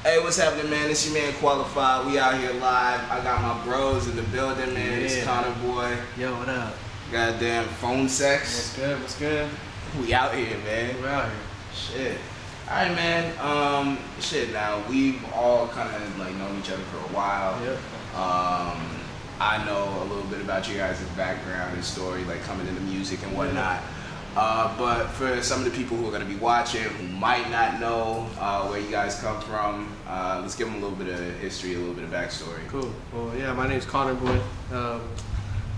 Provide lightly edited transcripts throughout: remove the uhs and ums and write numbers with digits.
Hey, what's happening, man? It's your man Qualified. We out here live. I got my bros in the building, man. Yeah. It's CnrBoy. Yo, what up? Goddamn Phonesex. What's good? What's good? We out here, man. We're out here. Shit. Alright, man. Shit, now we've all kind of like known each other for a while. Yep. I know a little bit about you guys' background and story, like coming into music and whatnot. But for some of the people who are going to be watching who might not know where you guys come from, let's give them a little bit of history, a little bit of backstory. Cool. Well, yeah, my name's CnrBoy.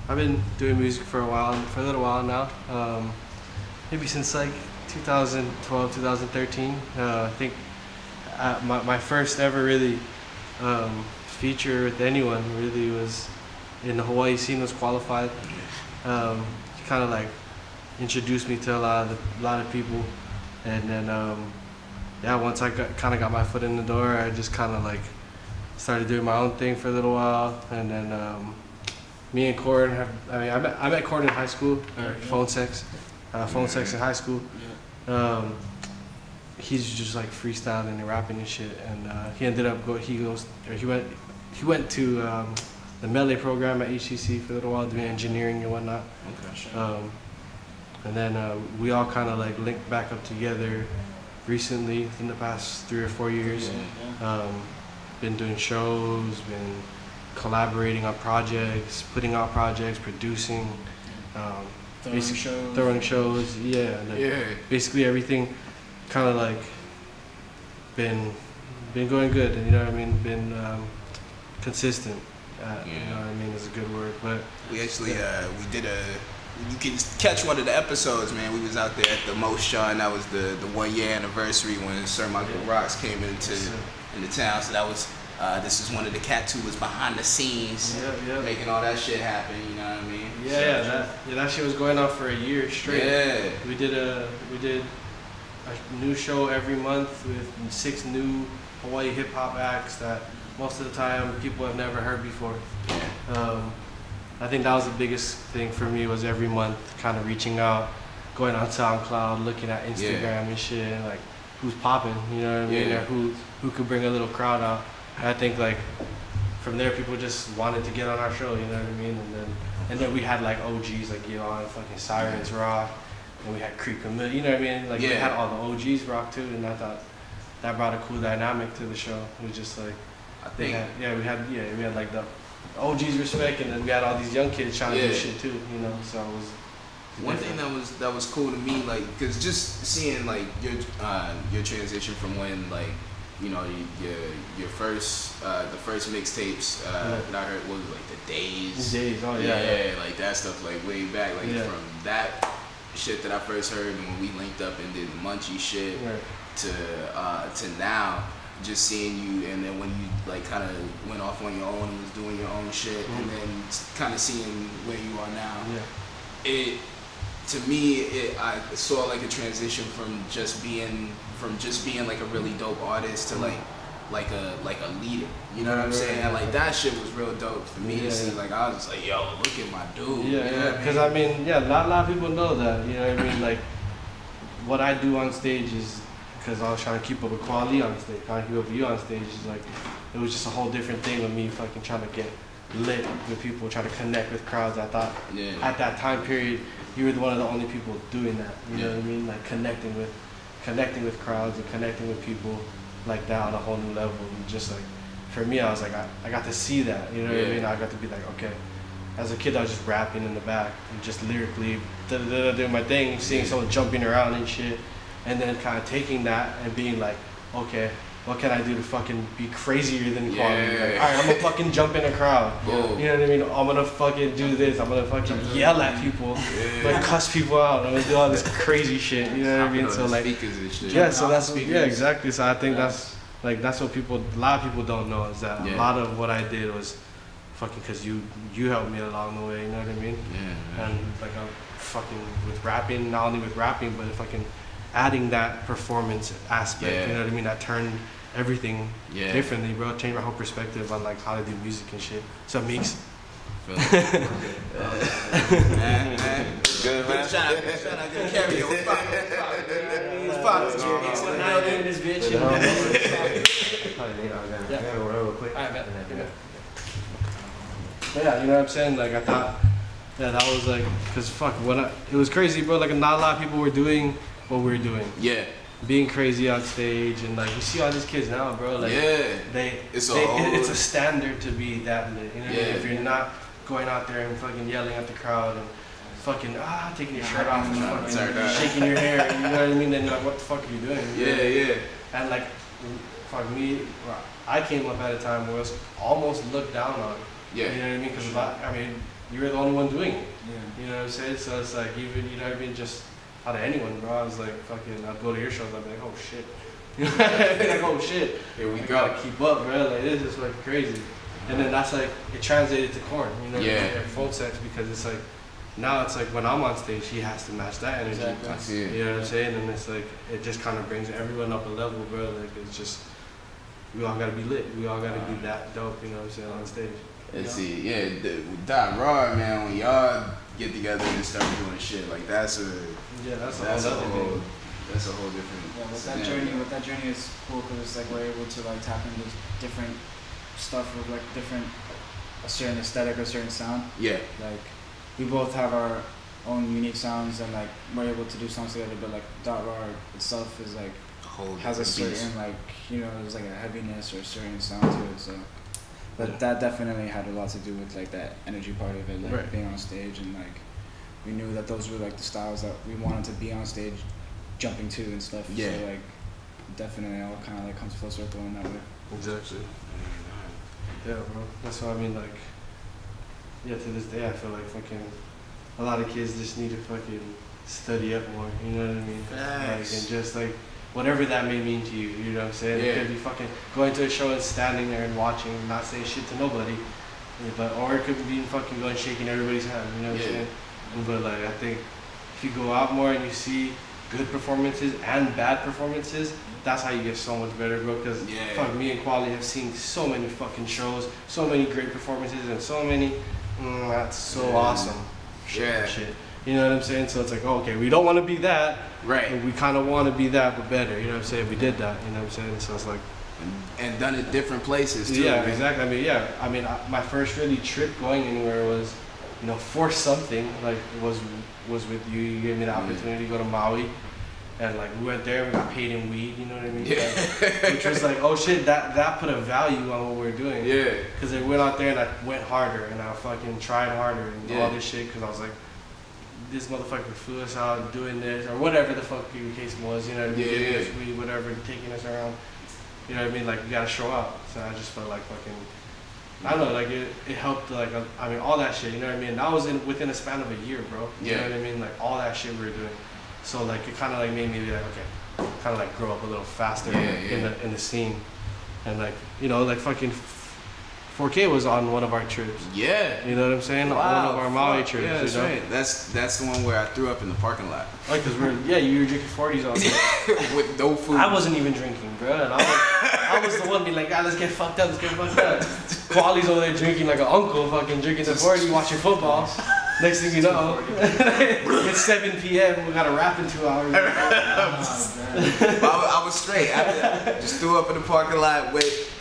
I've been doing music for a little while now. Maybe since like 2012, 2013. I think my first ever really feature with anyone really was in the Hawaii scene, was Kwalified. He kind of like introduced me to a lot of people, and then yeah, once I kind of got my foot in the door, I just kind of like started doing my own thing for a little while, and then me and Cord I met Cord in high school, or Phonesex in high school. He's just like freestyling and rapping and shit, and he ended up he went to the melee program at HCC for a little while, doing engineering and whatnot. Okay. And then we all kind of like linked back up together recently in the past 3 or 4 years. Been doing shows, been collaborating on projects, putting out projects, producing, throwing shows. Yeah, like basically everything kind of like been going good, and you know what I mean, been consistent. You know what I mean, is a good word. But we actually we did you can catch one of the episodes, man. We was out there at the Most Shaw, and that was the 1 year anniversary when Sir Michael Rocks came into town. So that was this is one of the cats who was behind the scenes, making all that shit happen. You know what I mean? Yeah, that shit was going on for a year straight. Yeah, we did a new show every month with 6 new Hawaii hip hop acts that most of the time people have never heard before. I think that was the biggest thing for me, was every month kind of reaching out, going on SoundCloud, looking at Instagram and shit, and like who's popping, you know what I mean, or who could bring a little crowd out. And I think like from there people just wanted to get on our show, you know what I mean, and then we had like OGs like and fucking Sirens rock, and we had Creek Camille, you know what I mean, like we had all the OGs rock too, and I thought that brought a cool dynamic to the show. It was just like, I think we had like the OG's respect, and then we had all these young kids trying to do shit too, you know. So it was one thing that was cool to me, like, cause just seeing like your transition from when, like, you know, your first the first mixtapes that I heard was like the Days, like that stuff, like way back, like from that shit that I first heard, and when we linked up and did the Munchie shit to now. Just seeing you, and then when you like kind of went off on your own and was doing your own shit, and then kind of seeing where you are now, I saw like a transition from just being like a really dope artist to like a leader. You know what I'm saying? And like that shit was real dope for me to see. Like I was just like, yo, look at my dude. Because I mean, not a lot of people know that. You know what I mean? Like what I do on stage is, because I was trying to keep up with quality on stage, trying to keep up with you on stage, is like, it was just a whole different thing with me fucking trying to get lit with people, trying to connect with crowds. I thought at that time period, you were one of the only people doing that, you know what I mean? Like connecting with crowds and connecting with people like that on a whole new level. And just like, for me, I was like, I got to see that, you know what I mean? I got to be like, okay. As a kid, I was just rapping in the back, and just lyrically doing my thing, seeing someone jumping around and shit. And then kind of taking that and being like, okay, what can I do to fucking be crazier than quality? Like, all right, I'm gonna fucking jump in a crowd. You know what I mean? I'm gonna fucking do this. I'm gonna fucking yell at people, like cuss people out. I'm gonna do all this crazy shit. You know what I mean? So like, so that's exactly. So I think that's what a lot of people don't know, is that a lot of what I did was fucking because you helped me along the way. You know what I mean? And like I'm fucking with rapping, not only with rapping, but fucking adding that performance aspect, you know what I mean? That turned everything differently, bro. Changed my whole perspective on like how to do music and shit. So Meeks. Good man. Shout out, good carry. Fox. We're not doing this bitch. Yeah, go real quick. But yeah, you know what I'm saying? Like I thought, yeah, that was like, cause fuck, it was crazy, bro. Like not a lot of people were doing what we were doing. Yeah. Being crazy on stage, and like you see all these kids now, bro. Like it's a standard to be that lit. You know what I mean? If you're not going out there and fucking yelling at the crowd and fucking taking your shirt off and fucking shaking your hair, you know what I mean? Then you're like, what the fuck are you doing? Yeah. And like, fuck me, I came up at a time where it was almost looked down on. Yeah. You know what I mean? Because I mean, you were the only one doing it. Yeah. You know what I'm saying? So it's like, even, you know what I mean? Just out of anyone, bro. I was like, fucking, I'd go to your shows, I'd be like, oh shit. You know what I mean? Like, oh shit. Here we go. Gotta keep up, bro. Like, this is like crazy. And then that's like, it translated to Korn, you know? Yeah. Phonesex, because it's like, now it's like when I'm on stage, he has to match that energy. Exactly. I see it. You know what I'm saying? And it's like, it just kind of brings everyone up a level, bro. Like, it's just, we all gotta be lit. We all gotta be that dope, you know what I'm saying, on stage. And see, that raw, man, when y'all get together and start doing shit, like that's a whole different. Yeah, with that journey is cool because it's like we're able to like tap into different stuff with like a certain aesthetic or certain sound. Yeah. Like we both have our own unique sounds and like we're able to do songs together, but like Dot Raw itself is like has a certain like, you know, there's like a heaviness or a certain sound to it. So, but that definitely had a lot to do with like that energy part of it, like being on stage, and like we knew that those were like the styles that we wanted to be on stage, jumping to and stuff. Yeah. So like definitely all kind of like comes full circle in that way. Exactly. Yeah, bro. That's what I mean. Like, yeah, to this day, I feel like fucking a lot of kids just need to fucking study up more. You know what I mean? Like, and just like whatever that may mean to you. You know what I'm saying? Yeah. It could be fucking going to a show and standing there and watching, and not saying shit to nobody. But or it could be fucking going shaking everybody's hand. You know what I'm saying? But like, I think if you go out more and you see good performances and bad performances, that's how you get so much better, bro. Because fuck, me and Quali have seen so many fucking shows, so many great performances, and so many. That's so awesome. Shit. You know what I'm saying? So it's like, okay, we don't want to be that. Right. But we kind of want to be that, but better. You know what I'm saying? We did that. You know what I'm saying? So it's like. And done it different places too. Yeah, man. exactly. I mean, my first really trip going anywhere was, you know, for something, like was with you. You gave me the opportunity to go to Maui. And like we went there, we got paid in weed, you know what I mean? Yeah. Which was like, oh shit, that put a value on what we were doing. Yeah. Because I went out there and I went harder and I fucking tried harder and all this shit because I was like, this motherfucker flew us out doing this or whatever the fuck the case was, you know what I mean? Giving us weed, whatever, taking us around. You know what I mean? Like you gotta show up. So I just felt like fucking, I don't know, like it helped, like, I mean, all that shit, you know what I mean? That was within a span of a year, bro. You know what I mean? Like all that shit we were doing. So like it kind of like made me be like, okay, kind of like grow up a little faster in the scene, and like, you know, like fucking 4K was on one of our trips. Yeah. You know what I'm saying? Wow. One of our Maui trips. Yeah, that's you know? right. That's the one where I threw up in the parking lot. Like, cause you were drinking 40s all day. With no food. I wasn't even drinking, bro. And I was the one being like, God, let's get fucked up, Quali's over there drinking like an uncle, fucking drinking the 40, watching football. Next thing you know, it's 7 p.m. We got a rap in 2 hours. I was straight. After that, just threw up in the parking lot,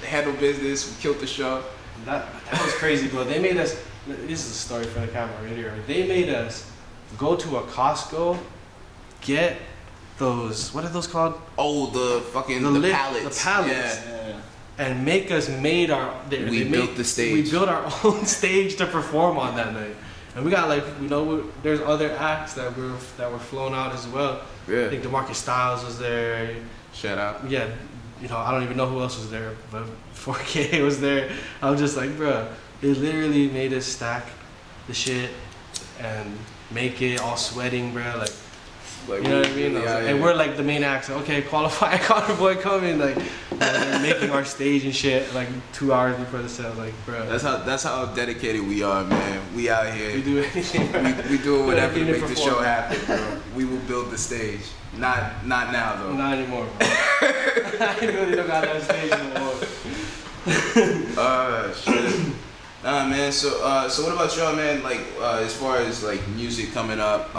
handled business, we killed the show. That was crazy, bro. They made us. This is a story for the camera right here. They made us go to a Costco, get those. What are those called? Oh, the pallets. The pallets. Yeah. And make us We built the stage. We built our own stage to perform on that night. And we got like, you know, there's other acts that were flown out as well. Yeah. I think DeMarcus Styles was there. Shout out. Yeah, you know, I don't even know who else was there, but 4K was there. I was just like, bro, they literally made us stack the shit and make it all sweating, bro. Like you know what I mean? And we're like the main acts. Okay, Qualified, CnrBoy coming. Like, they're making our stage and shit like 2 hours before the set. Like, bro. That's how dedicated we are, man. We out here. We do anything. Bro. We do whatever to make the show happen, bro. We will build the stage. Not now though. Not anymore, bro. I really don't got that stage anymore. Shit. Nah, man. So what about y'all, man? Like, as far as like music coming up,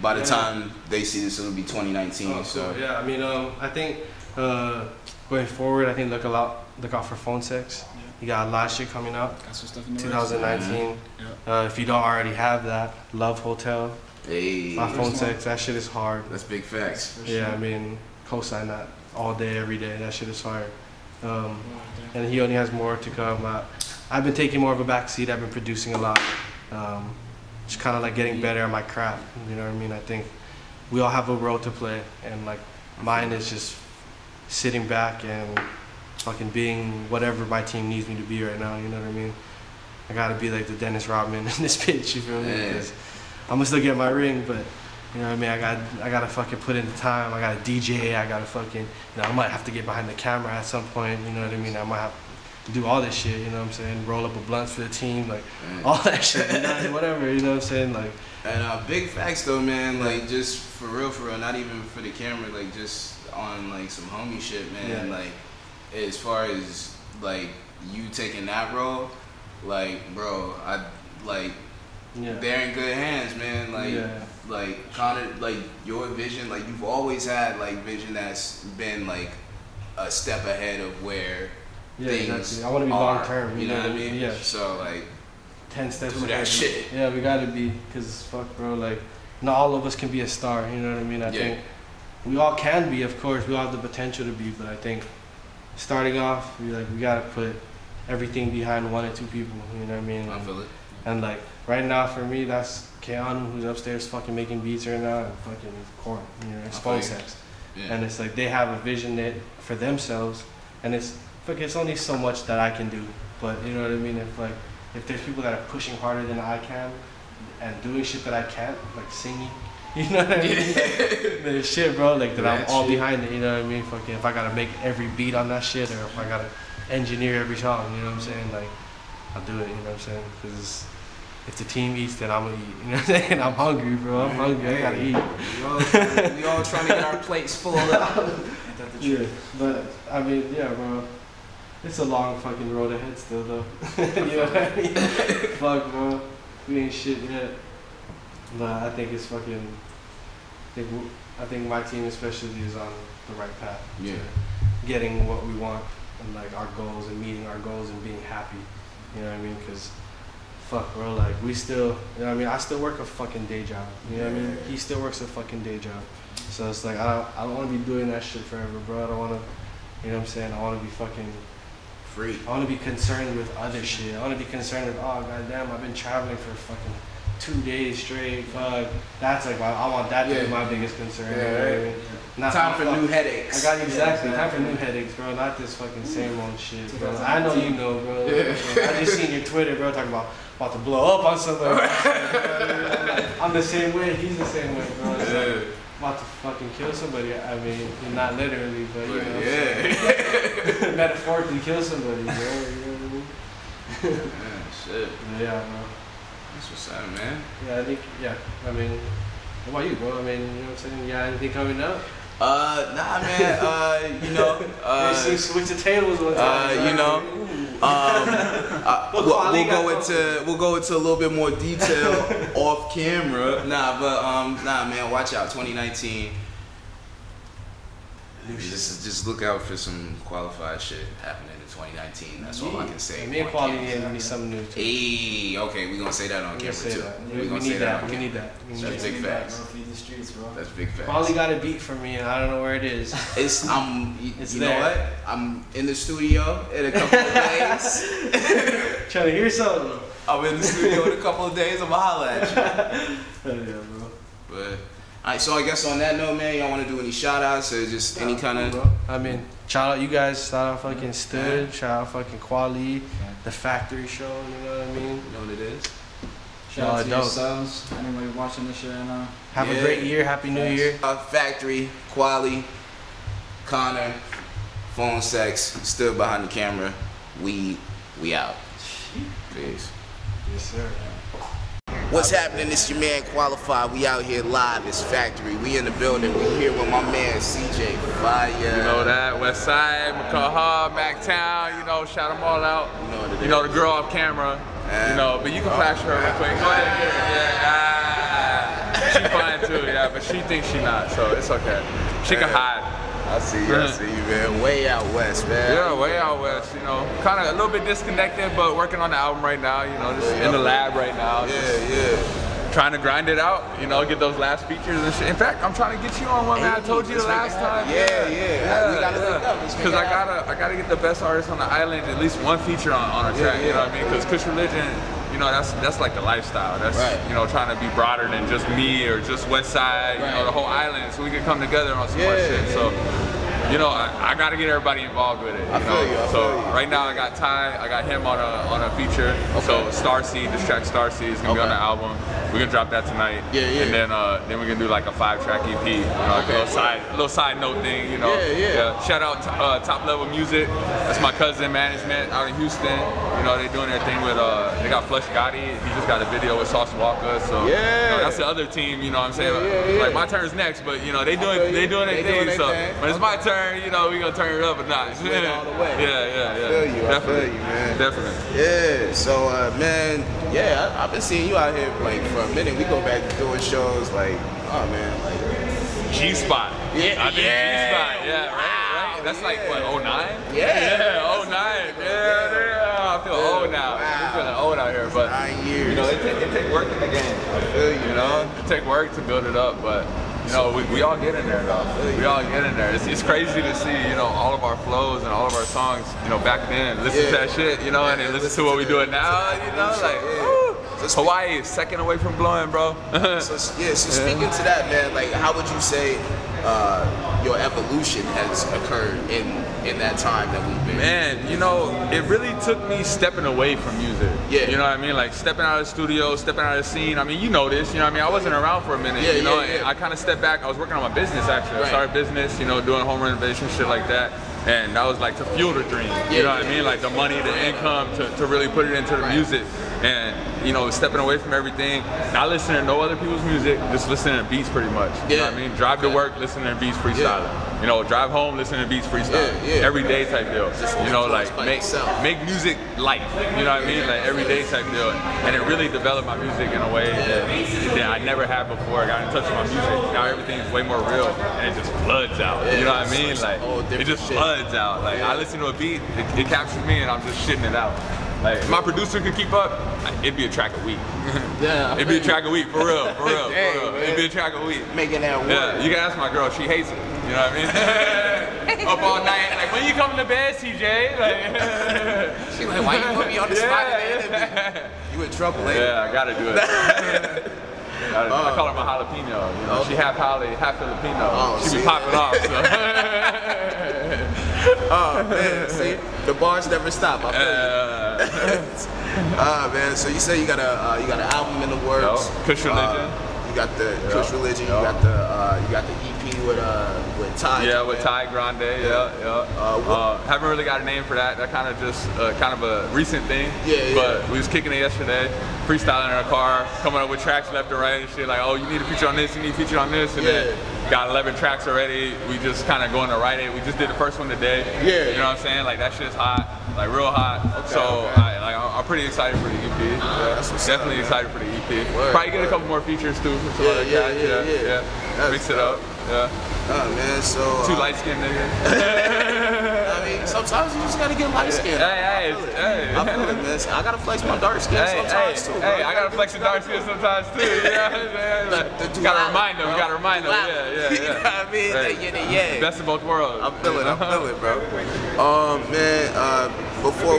by the time they see this, it'll be 2019. Oh, so cool. Yeah, I mean, I think going forward, I think look out for Phonesex. Yeah. You got a lot of shit coming out. Got some stuff in the 2019. Yeah. If you don't already have that, Love Hotel. Hey. By Phonesex, that shit is hard. That's big facts. Yeah, sure. I mean, co-sign that all day, every day. That shit is hard. And he only has more to come. I've been taking more of a back seat. I've been producing a lot. Just kind of like getting better at my craft. You know what I mean? I think we all have a role to play, and like mine is just sitting back and fucking being whatever my team needs me to be right now. You know what I mean? I gotta be like the Dennis Rodman in this pitch. You feel me? Because I'm gonna still get my ring, but you know what I mean? I gotta fucking put in the time. I gotta DJ. I gotta fucking, you know, I might have to get behind the camera at some point. You know what I mean? I might have to do all this shit. You know what I'm saying? Roll up a blunt for the team, like all that shit. Whatever. You know what I'm saying? Like. And big facts though, man. Like just for real, not even for the camera. Like just on like some homie shit, man. Yeah. Like as far as like you taking that role, like bro, I like. Yeah. They're in good hands, man. Like kind of like your vision. Like you've always had like vision that's been like a step ahead of where things exactly. I want to be long term. You know what I mean? Yeah. So like 10 steps do that shit. Yeah, we gotta be, cause fuck, bro. Like not all of us can be a star. You know what I mean? I think we all can be. Of course, we all have the potential to be. But I think starting off, we gotta put everything behind one or two people. You know what I mean? I feel it. And like right now for me, that's Keanu, who's upstairs fucking making beats right now, and fucking Corn, you know, it's Phonesex. Yeah. And it's like they have a vision for themselves, and it's only so much that I can do. But you know what I mean? If there's people that are pushing harder than I can, and doing shit that I can't, like singing, you know what I mean? Like, there's shit, bro, like that I'm all behind it. You know what I mean? Fucking if I gotta make every beat on that shit, or if I gotta engineer every song, you know what I'm saying? Like I'll do it. You know what I'm saying? Because if the team eats, then I'm gonna eat. You know what I'm saying? I'm hungry, bro. I'm hungry. I gotta eat. We all trying to get our plates full up. Yeah, but I mean, yeah, bro. It's a long fucking road ahead still, though. You know what I mean? Fuck, bro. We ain't shit yet. But I think it's fucking. I think my team especially is on the right path. Yeah. To getting what we want and like our goals and meeting our goals and being happy. You know what I mean? Because. Fuck, bro, like, we still, you know what I mean? I still work a fucking day job, you know what I mean? He still works a fucking day job. So it's like, I don't want to be doing that shit forever, bro. I don't want to, you know what I'm saying? I want to be fucking free. I want to be concerned with other shit. I want to be concerned with, oh, goddamn, I've been traveling for fucking 2 days straight. Fuck. That's like, I want that to be my biggest concern. Yeah, you know what I mean? Not time for new headaches. I got exactly time for new headaches, bro. Not this fucking same old shit, bro. I know you know, bro. Yeah. I just seen your Twitter, bro, talking about to blow up on somebody. I'm the same way. He's the same way, bro. It's like, about to fucking kill somebody. I mean, not literally, but you know, metaphorically kill somebody, bro. You know what I mean? Shit. Yeah, bro. That's what's up, man. Yeah, I think. Yeah, I mean, what about you, bro? I mean, you know what I'm saying? You got anything coming up? Nah, man. You know, switch the tables one time. You know, we'll go into a little bit more detail off camera. Nah, man, watch out. 2019. Just look out for some qualified shit happening in 2019. That's all I can say. Me and Qualified need something new too. Hey, okay, we gonna say that on camera too. We need that. That's big facts. That's big facts. Quali got a beat for me, and I don't know where it is. It's you know what? I'm in the studio in a couple of days. Trying to hear something. I'm in the studio in a couple of days. I'ma holla at you. Hell yeah, bro. But. Alright, so I guess on that note, man, y'all want to do any shout-outs or just any kind of... I mean, shout out you guys, shout out fucking Stud, shout out fucking Quali, The Factory Show, you know what I mean? You know what it is? Shout out to yourselves, anybody watching this shit right now. Have a great year, Happy New Year. Factory, Quali, Connor, Phonesex, Stood behind the camera, we out. Peace. Yes, sir. What's happening? It's your man Qualified. We out here live. It's Factory. We in the building. We here with my man CJ Fiya. You know that. West Side, McCaw, Mactown. You know, shout them all out. You know the girl off camera. You know, but you can flash her real quick. Go ahead. Yeah. She fine too. Yeah, but she thinks she not, so it's okay. She can hide. I see you, man. Way out west, man. Yeah, way out west, you know. Kind of a little bit disconnected, but working on the album right now, you know, just in the lab right now. Yeah. Trying to grind it out, you know, get those last features and shit. In fact, I'm trying to get you on one, man. I told you the last time. Yeah. We gotta link up. Because I gotta get the best artists on the island, at least one feature on a track, you know what I mean? Because Kush Religion, you know, that's like the lifestyle. That's, you know, trying to be broader than just me or just West Side, you know, the whole island, so we can come together on some more shit. So, you know, I gotta get everybody involved with it. You know? So right now I got Ty, I got him on a feature. So Starseed, this track Starseed is gonna be on the album. We're gonna drop that tonight. And then we're gonna do like a 5-track EP. You know, like a little side note thing. You know. Shout out Top Level Music. That's my cousin management out in Houston. You know, they doing their thing with they got Flush Gotti. He just got a video with Sauce Walker. So you know, that's the other team. You know what I'm saying? Like my turn's next, but you know they doing their thing. So when it's my turn, you know, we gonna turn it up a notch. All the way. Yeah. I feel you, man. Definitely. Yeah. So, man, I've been seeing you out here like for a minute. We go back to doing shows like, oh man, like G-Spot. I think G-Spot. Yeah, right. That's like what, 09? Yeah, 09. Yeah. I feel old now. I'm feeling old out here, but 9 years. You know, it take work in the game. I feel you, you know, it take work to build it up, but. You know, we all get in there though. We all get in there. It's crazy to see, you know, all of our flows and all of our songs, you know, back then, listen to that shit, you know, and then listen to what we doing now, you know, like, Hawaii is second away from blowing, bro. So speaking to that, man, like, how would you say your evolution has occurred in that time that we've been? Man, you know, it really took me stepping away from music. You know what I mean? Like stepping out of the studio, stepping out of the scene. I mean, you know this, you know what I mean? I wasn't around for a minute, you know, and I kind of stepped back. I was working on my business, actually. I started business, you know, doing home renovation, shit like that. And that was like to fuel the dream, you know what I mean? Like the money, the income to really put it into the music. And, you know, stepping away from everything, not listening to no other people's music, just listening to beats pretty much. You know what I mean? Drive to work, listening to beats, freestyling. You know, drive home, listening to beats, freestyling. Everyday type deal. You know, like make music life. You know what I mean? Like everyday type deal. And it really developed my music in a way that I never had before. I got in touch with my music. Now everything's way more real and it just floods out. You know what I mean? Like it just floods out. Like I listen to a beat, it captures me and I'm just shitting it out. Like if my producer could keep up, it'd be a track a week. It'd be a track a week, for real. It'd be a track a week. Making that work. Yeah, you can ask my girl, she hates it. You know what I mean? Up all night, like, when you coming to bed, CJ? Like, she's like, why you put me on the spot in the interview? You in trouble, lady. Yeah, I gotta do it. I call her my jalapeno. You know, she half Holly, half Filipino. She be popping off. So. Oh man, see, the bars never stop. I feel you. Man, so you say you got an album in the works. Kush Religion. You got the Kush Religion. You got the EP with Ty. Yeah, with Ty Grande. Haven't really got a name for that. That kind of just kind of a recent thing. But we was kicking it yesterday, freestyling in our car, coming up with tracks left and right and shit. Like, oh, you need to feature on this. You need to feature on this. And then got 11 tracks already. We just kind of going to write it. We just did the first one today. You know what I'm saying? Like that shit's hot, like real hot. I'm pretty excited for the EP. Definitely excited for the EP. Probably get a couple more features too. Mix it up. Oh man, so 2 light-skinned niggas. I mean, sometimes you just gotta get light-skinned. Hey. I feel it, man. I gotta flex my dark skin sometimes too. Hey, I gotta flex the dark skin sometimes too. You know what I'm saying? Gotta remind them. Yeah. You know what I mean? Right. Best of both worlds. I feel it, bro. Man, before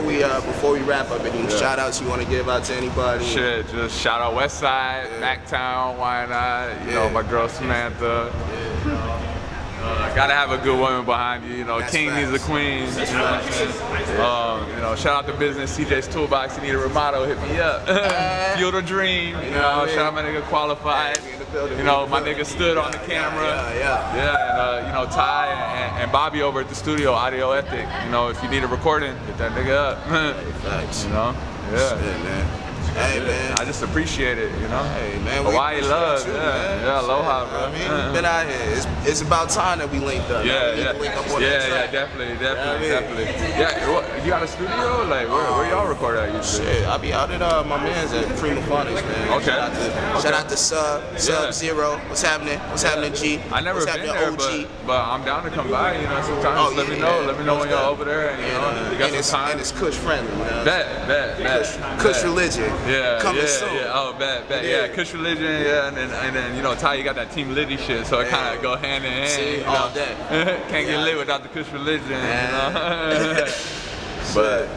we wrap up, any shout outs you want to give out to anybody? Shit, just shout out West Side, Mactown, why not? You know, my girl Samantha. Gotta have a good woman behind you. You know, king needs a queen. You know, shout out to business, CJ's Toolbox. You need a remodel, hit me up. Fuel the dream. You know, shout out my nigga Qualified. You know, my nigga stood on the camera. And you know, Ty and Bobby over at the studio, Audio Ethic. You know, if you need a recording, hit that nigga up. Facts. You know, Shit, man. Hey, man. I just appreciate it, you know? Hey, man. Hawaii love, you, yeah, aloha, bro. I mean, we've been out here. It's about time that we linked up. Yeah, definitely. Yeah, you got a studio? Like, where y'all record at usually? Shit, I be out at my man's at Phonesex, man. Okay. Shout out to Sub-Zero. What's happening? What's happening, G? I never been there, but I'm down to come by, you know, sometimes. Oh, let me know when y'all over there, and, you know, you got some time. And it's Kush friendly, man. Bet. Kush religion. Yeah, coming soon. Yeah. Oh, bet. Yeah, Kush religion, yeah, and then you know, Ty, you got that Team Liddy shit, so it kind of go hand in hand. See, you know? all day. Can't get lit without the Kush religion, you know? But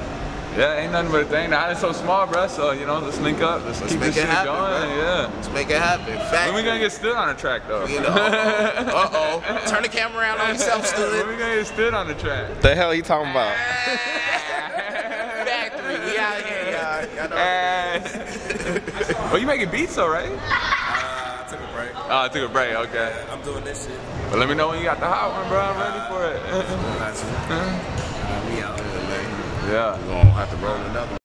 yeah, ain't nothing but a thing. The island's so small, bro. So you know, let's link up. Let's keep this shit going. Bro. Yeah. Let's make it happen. When we gonna get stood on the track, though? Turn the camera around on yourself, stood. When we gonna get stood on the track? What the hell are you talking about? Factory, we out here, y'all. Well, you making beats, though, right? I took a break. Oh, I took a break. Okay. Yeah, I'm doing this shit. But let me know when you got the hot one, bro. I'm ready for it. We out there, man. Yeah. We're gonna have to roll another one.